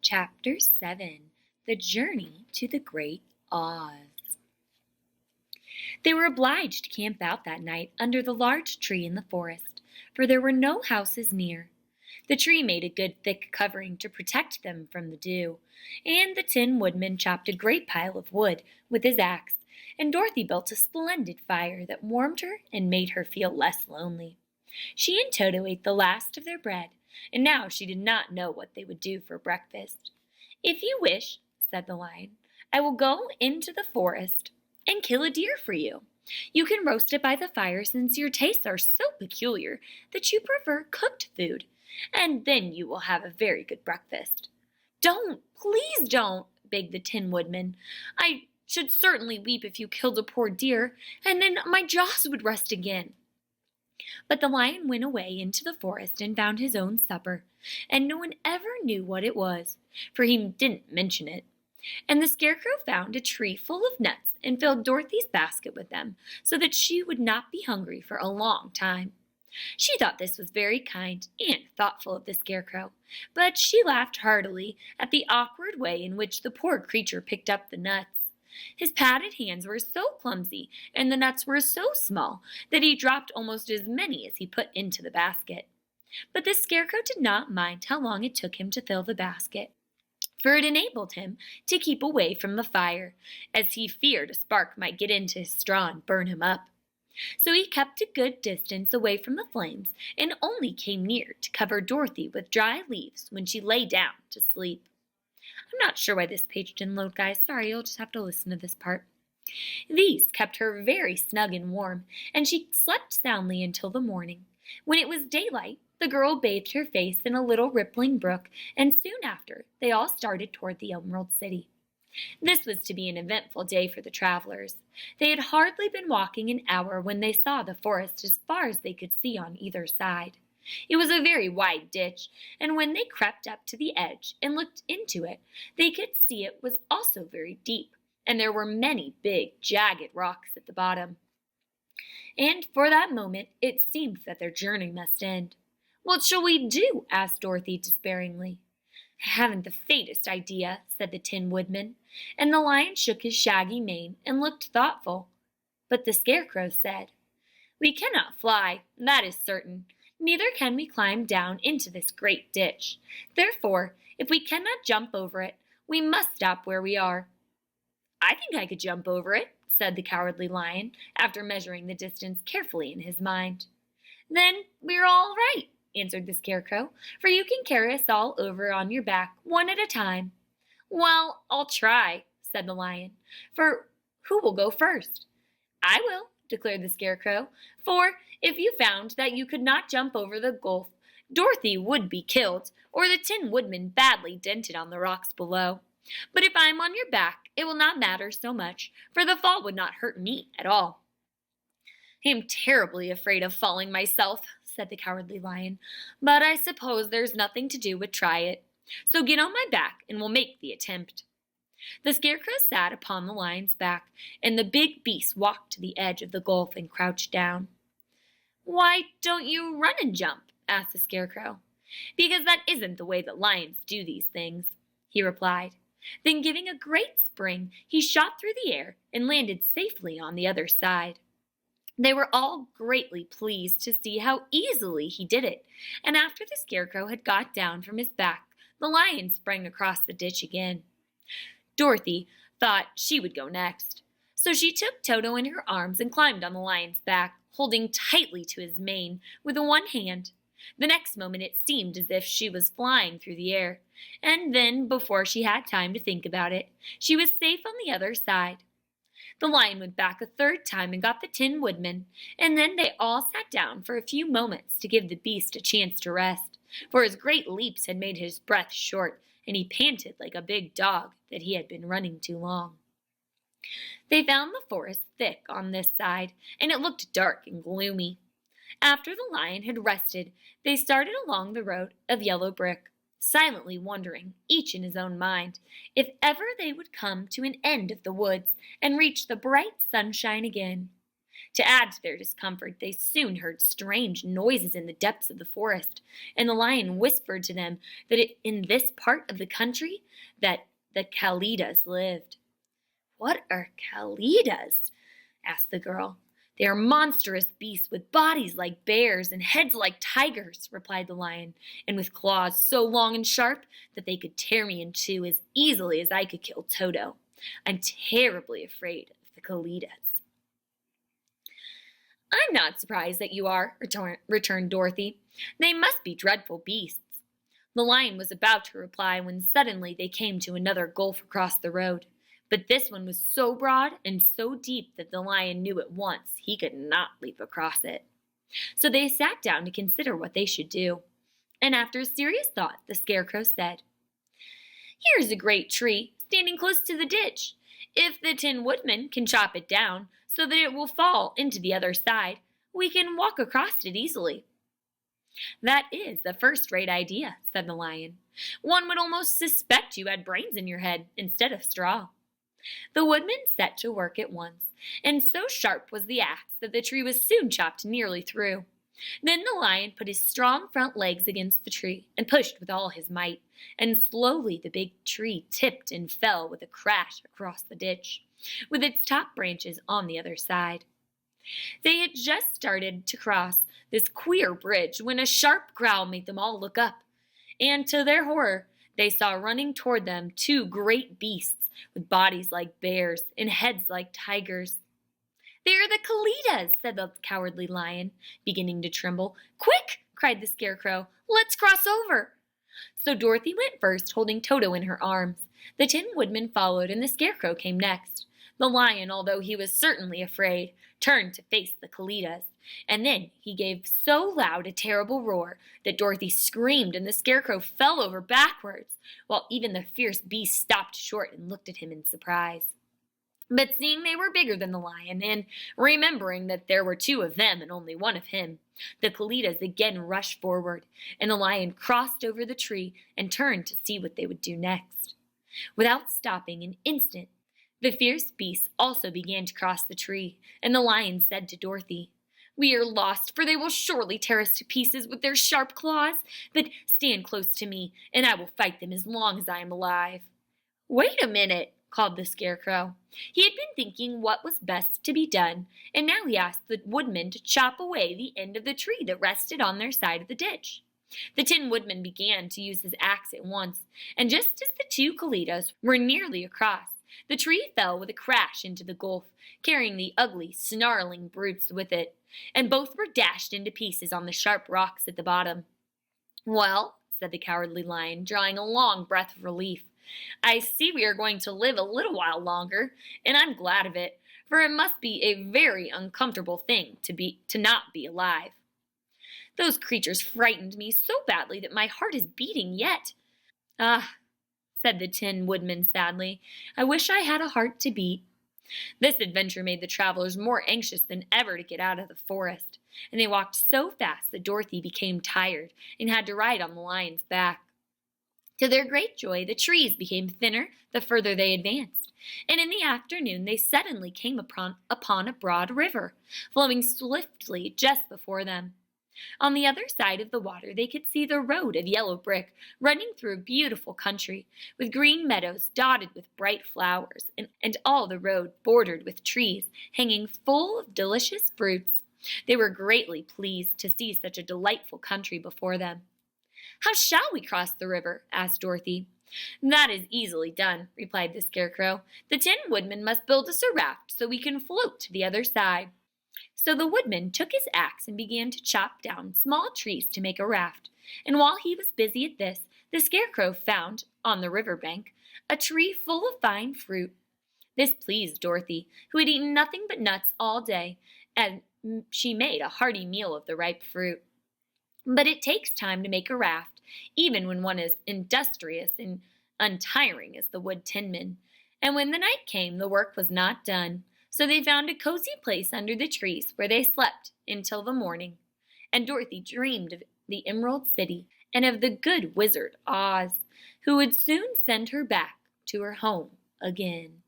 Chapter 7 The Journey to the Great Oz. They were obliged to camp out that night under the large tree in the forest, for there were no houses near. The tree made a good thick covering to protect them from the dew, and the Tin Woodman chopped a great pile of wood with his axe, and Dorothy built a splendid fire that warmed her and made her feel less lonely. She and Toto ate the last of their bread, and now she did not know what they would do for breakfast. "If you wish," said the Lion, "I will go into the forest and kill a deer for you. You can roast it by the fire since your tastes are so peculiar that you prefer cooked food, and then you will have a very good breakfast." "Don't, please don't," begged the Tin Woodman. "I should certainly weep if you killed a poor deer, and then my jaws would rust again." But the Lion went away into the forest and found his own supper, and no one ever knew what it was, for he didn't mention it. And the Scarecrow found a tree full of nuts and filled Dorothy's basket with them, so that she would not be hungry for a long time. She thought this was very kind and thoughtful of the Scarecrow, but she laughed heartily at the awkward way in which the poor creature picked up the nuts. His padded hands were so clumsy and the nuts were so small that he dropped almost as many as he put into the basket. But the Scarecrow did not mind how long it took him to fill the basket, for it enabled him to keep away from the fire, as he feared a spark might get into his straw and burn him up. So he kept a good distance away from the flames and only came near to cover Dorothy with dry leaves when she lay down to sleep. I'm not sure why this page didn't load, guys. Sorry, you'll just have to listen to this part. These kept her very snug and warm, and she slept soundly until the morning. When it was daylight, the girl bathed her face in a little rippling brook, and soon after they all started toward the Emerald City. This was to be an eventful day for the travelers. They had hardly been walking an hour when they saw the forest as far as they could see on either side. It was a very wide ditch, and when they crept up to the edge and looked into it, they could see it was also very deep, and there were many big, jagged rocks at the bottom. And for that moment it seemed that their journey must end. "What shall we do?" asked Dorothy despairingly. "I haven't the faintest idea," said the Tin Woodman, and the Lion shook his shaggy mane and looked thoughtful. But the Scarecrow said, "We cannot fly, that is certain. Neither can we climb down into this great ditch. Therefore, if we cannot jump over it, we must stop where we are." "I think I could jump over it," said the Cowardly Lion, after measuring the distance carefully in his mind. "Then we're all right," answered the Scarecrow, "for you can carry us all over on your back, one at a time." "Well, I'll try," said the Lion, "for who will go first?" "I will," declared the Scarecrow, "for if you found that you could not jump over the gulf, Dorothy would be killed, or the Tin Woodman badly dented on the rocks below. But if I am on your back, it will not matter so much, for the fall would not hurt me at all." "I am terribly afraid of falling myself," said the Cowardly Lion, "but I suppose there's nothing to do but try it. So get on my back and we'll make the attempt." The Scarecrow sat upon the Lion's back, and the big beast walked to the edge of the gulf and crouched down. "Why don't you run and jump?" asked the Scarecrow. "Because that isn't the way that lions do these things," he replied. Then giving a great spring, he shot through the air and landed safely on the other side. They were all greatly pleased to see how easily he did it, and after the Scarecrow had got down from his back, the Lion sprang across the ditch again. Dorothy thought she would go next, so she took Toto in her arms and climbed on the Lion's back, holding tightly to his mane with one hand. The next moment it seemed as if she was flying through the air, and then, before she had time to think about it, she was safe on the other side. The Lion went back a third time and got the Tin Woodman, and then they all sat down for a few moments to give the beast a chance to rest, for his great leaps had made his breath short, and he panted like a big dog that he had been running too long. They found the forest thick on this side, and it looked dark and gloomy. After the Lion had rested, they started along the road of yellow brick, silently wondering, each in his own mind, if ever they would come to an end of the woods and reach the bright sunshine again. To add to their discomfort, they soon heard strange noises in the depths of the forest, and the lion whispered to them that in this part of the country that the Kalidas lived. "What are Kalidas?" asked the girl. "They are monstrous beasts with bodies like bears and heads like tigers," replied the lion, "and with claws so long and sharp that they could tear me in two as easily as I could kill Toto. I'm terribly afraid of the Kalidas." "I'm not surprised that you are," returned Dorothy. "They must be dreadful beasts." The lion was about to reply when suddenly they came to another gulf across the road. But this one was so broad and so deep that the lion knew at once he could not leap across it. So they sat down to consider what they should do. And after serious thought, the Scarecrow said, "Here is a great tree standing close to the ditch. If the Tin Woodman can chop it down so that it will fall into the other side, we can walk across it easily." "That is a first-rate idea," said the lion. "One would almost suspect you had brains in your head instead of straw." The woodman set to work at once, and so sharp was the axe that the tree was soon chopped nearly through. Then the lion put his strong front legs against the tree and pushed with all his might, and slowly the big tree tipped and fell with a crash across the ditch, with its top branches on the other side. They had just started to cross this queer bridge when a sharp growl made them all look up, and to their horror, they saw running toward them two great beasts with bodies like bears and heads like tigers. "They are the Kalidas," said the cowardly lion, beginning to tremble. "Quick!" cried the Scarecrow. "Let's cross over." So Dorothy went first, holding Toto in her arms. The Tin Woodman followed, and the Scarecrow came next. The lion, although he was certainly afraid, turned to face the Kalidas, and then he gave so loud a terrible roar that Dorothy screamed and the Scarecrow fell over backwards, while even the fierce beast stopped short and looked at him in surprise. But seeing they were bigger than the lion, and remembering that there were two of them and only one of him, the Kalidas again rushed forward, and the lion crossed over the tree and turned to see what they would do next. Without stopping an instant, the fierce beasts also began to cross the tree, and the lion said to Dorothy, "We are lost, for they will surely tear us to pieces with their sharp claws, but stand close to me, and I will fight them as long as I am alive." "Wait a minute," called the Scarecrow. He had been thinking what was best to be done, and now he asked the Woodman to chop away the end of the tree that rested on their side of the ditch. The Tin Woodman began to use his axe at once, and just as the two Kalidas were nearly across, the tree fell with a crash into the gulf, carrying the ugly, snarling brutes with it, and both were dashed into pieces on the sharp rocks at the bottom. "Well," said the Cowardly Lion, drawing a long breath of relief, "I see we are going to live a little while longer, and I'm glad of it, for it must be a very uncomfortable thing to not be alive. Those creatures frightened me so badly that my heart is beating yet." "Ah," said the Tin Woodman sadly, "I wish I had a heart to beat." This adventure made the travelers more anxious than ever to get out of the forest, and they walked so fast that Dorothy became tired and had to ride on the lion's back. To their great joy, the trees became thinner the further they advanced, and in the afternoon they suddenly came upon a broad river, flowing swiftly just before them. On the other side of the water they could see the road of yellow brick running through a beautiful country, with green meadows dotted with bright flowers, and all the road bordered with trees hanging full of delicious fruits. They were greatly pleased to see such a delightful country before them. "How shall we cross the river?" asked Dorothy. "That is easily done," replied the Scarecrow. "The Tin Woodman must build us a raft so we can float to the other side." So the Woodman took his axe and began to chop down small trees to make a raft, and while he was busy at this, the Scarecrow found, on the river bank, a tree full of fine fruit. This pleased Dorothy, who had eaten nothing but nuts all day, and she made a hearty meal of the ripe fruit. But it takes time to make a raft, even when one is industrious and untiring as the Wood Tinman, and when the night came the work was not done. So they found a cozy place under the trees where they slept until the morning, and Dorothy dreamed of the Emerald City and of the good wizard Oz, who would soon send her back to her home again.